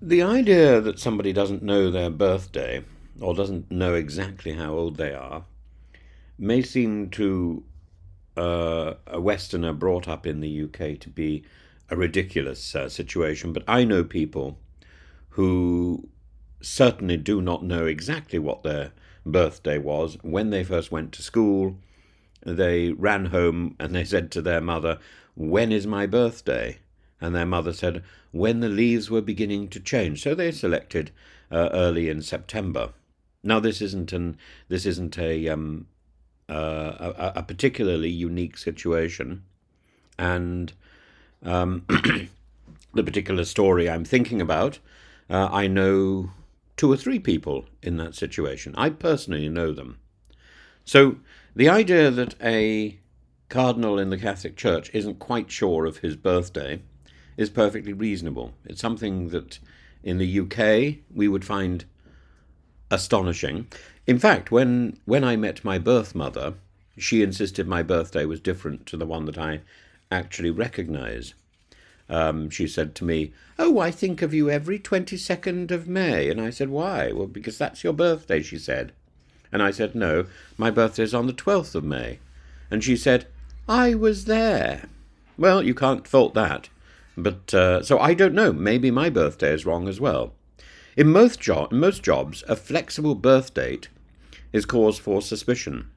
The idea that somebody doesn't know their birthday or doesn't know exactly how old they are may seem to a Westerner brought up in the UK to be a ridiculous situation, but I know people who certainly do not know exactly what their birthday was. When they first went to school, they ran home and they said to their mother, "When is my birthday?" And their mother said, "When the leaves were beginning to change." So they selected early in September. Now this isn't a particularly unique situation, and the particular story I'm thinking about, I know two or three people in that situation. I personally know them. So the idea that a cardinal in the Catholic Church isn't quite sure of his birthday is perfectly reasonable. It's something that in the UK we would find astonishing. In fact, when I met my birth mother, she insisted my birthday was different to the one that I actually recognise. She said to me, "Oh, I think of you every 22nd of May." And I said, "Why?" "Well, because that's your birthday," she said. And I said, "No, my birthday's on the 12th of May." And she said, "I was there." Well, you can't fault that. But so I don't know. Maybe my birthday is wrong as well. In most jobs, a flexible birth date is cause for suspicion.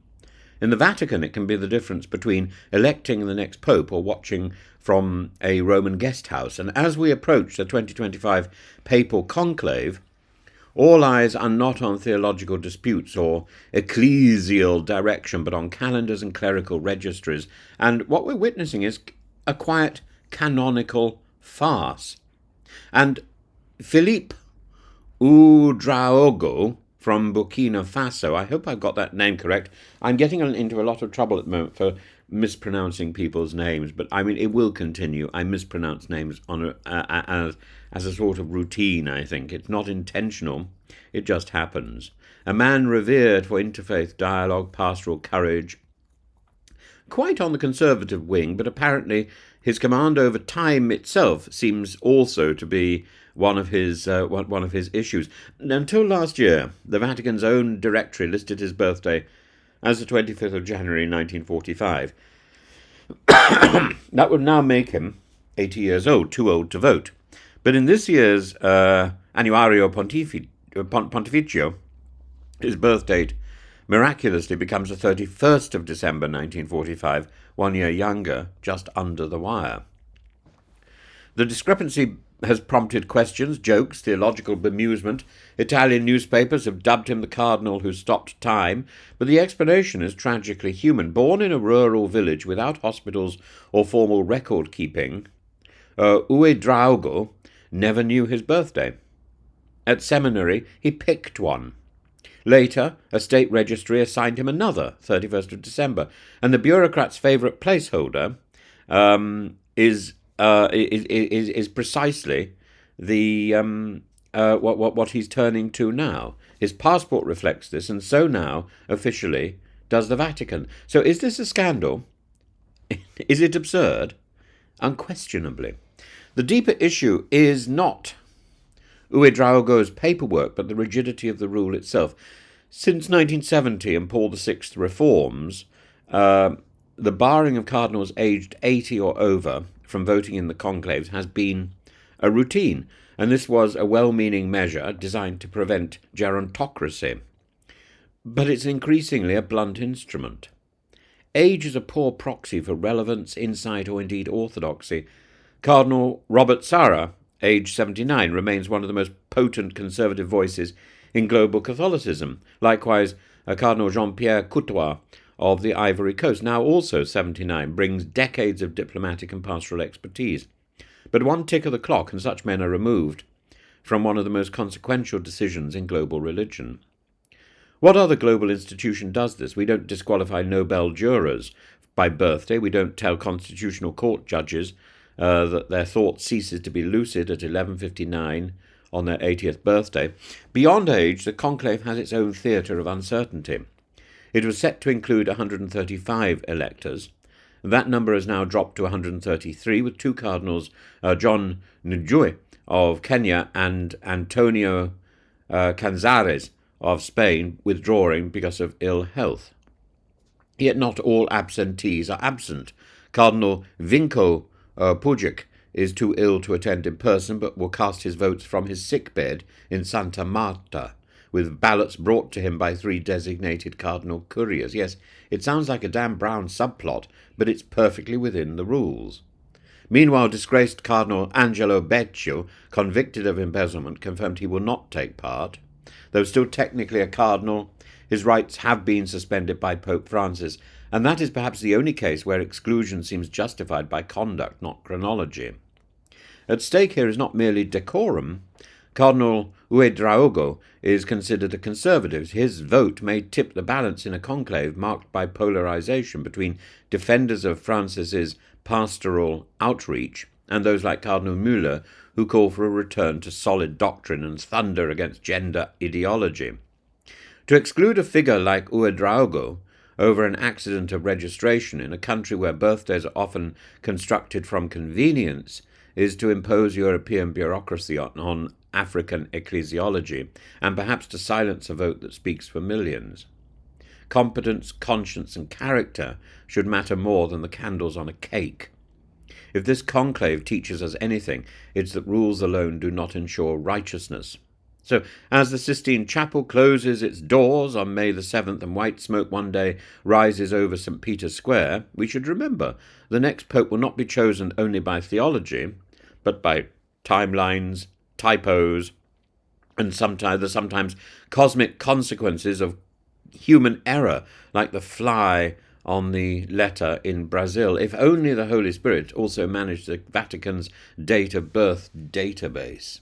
In the Vatican, it can be the difference between electing the next pope or watching from a Roman guest house. And as we approach the 2025 papal conclave, all eyes are not on theological disputes or ecclesial direction, but on calendars and clerical registries. And what we're witnessing is a quiet canonical farce. And Philippe Ouédraogo from Burkina Faso, I hope I've got that name correct. I'm getting into a lot of trouble at the moment for mispronouncing people's names, but I mean, it will continue. I mispronounce names as a sort of routine, I think. It's not intentional, it just happens. A man revered for interfaith dialogue, pastoral courage, quite on the conservative wing, but apparently his command over time itself seems also to be one of his issues. Until last year, the Vatican's own directory listed his birthday as the 25th of January 1945. That would now make him 80 years old, too old to vote. But in this year's Annuario Pontificio, his birth date miraculously becomes the 31st of December 1945, 1 year younger, just under the wire. The discrepancy has prompted questions, jokes, theological bemusement. Italian newspapers have dubbed him the cardinal who stopped time, but the explanation is tragically human. Born in a rural village without hospitals or formal record keeping, Ouédraogo never knew his birthday. At seminary, he picked one. Later, a state registry assigned him another, 31st of December, and the bureaucrat's favourite placeholder is precisely the what he's turning to now. His passport reflects this, and so now officially does the Vatican. So is this a scandal? Is it absurd? Unquestionably. The deeper issue is not Ouédraogo's paperwork, but the rigidity of the rule itself. Since 1970 and Paul VI reforms, the barring of cardinals aged 80 or over from voting in the conclaves has been a routine, and this was a well-meaning measure designed to prevent gerontocracy. But it's increasingly a blunt instrument. Age is a poor proxy for relevance, insight, or indeed orthodoxy. Cardinal Robert Sarah, aged 79, remains one of the most potent conservative voices in global Catholicism. Likewise, Cardinal Jean-Pierre Coutois of the Ivory Coast, now also 79, brings decades of diplomatic and pastoral expertise. But one tick of the clock and such men are removed from one of the most consequential decisions in global religion. What other global institution does this? We don't disqualify Nobel jurors by birthday. We don't tell constitutional court judges that their thought ceases to be lucid at 11:59 on their 80th birthday. Beyond age, the conclave has its own theatre of uncertainty. It was set to include 135 electors. That number has now dropped to 133, with two cardinals, John Njue of Kenya and Antonio Canzares of Spain withdrawing because of ill health. Yet not all absentees are absent. Cardinal Vinko Pujic is too ill to attend in person, but will cast his votes from his sickbed in Santa Marta, with ballots brought to him by 3 designated cardinal couriers. Yes, it sounds like a Dan Brown subplot, but it's perfectly within the rules. Meanwhile, disgraced Cardinal Angelo Beccio, convicted of embezzlement, confirmed he will not take part. Though still technically a cardinal, his rights have been suspended by Pope Francis, and that is perhaps the only case where exclusion seems justified by conduct, not chronology. At stake here is not merely decorum. Cardinal Ouédraogo is considered a conservative. His vote may tip the balance in a conclave marked by polarization between defenders of Francis's pastoral outreach and those like Cardinal Müller, who call for a return to solid doctrine and thunder against gender ideology. To exclude a figure like Ouédraogo over an accident of registration in a country where birthdays are often constructed from convenience is to impose European bureaucracy on African ecclesiology, and perhaps to silence a vote that speaks for millions. Competence, conscience, and character should matter more than the candles on a cake. If this conclave teaches us anything, it's that rules alone do not ensure righteousness. So, as the Sistine Chapel closes its doors on May the 7th and white smoke one day rises over St. Peter's Square, we should remember the next pope will not be chosen only by theology, but by timelines, typos, and sometimes cosmic consequences of human error, like the fly on the letter in Brazil, if only the Holy Spirit also managed the Vatican's date of birth database.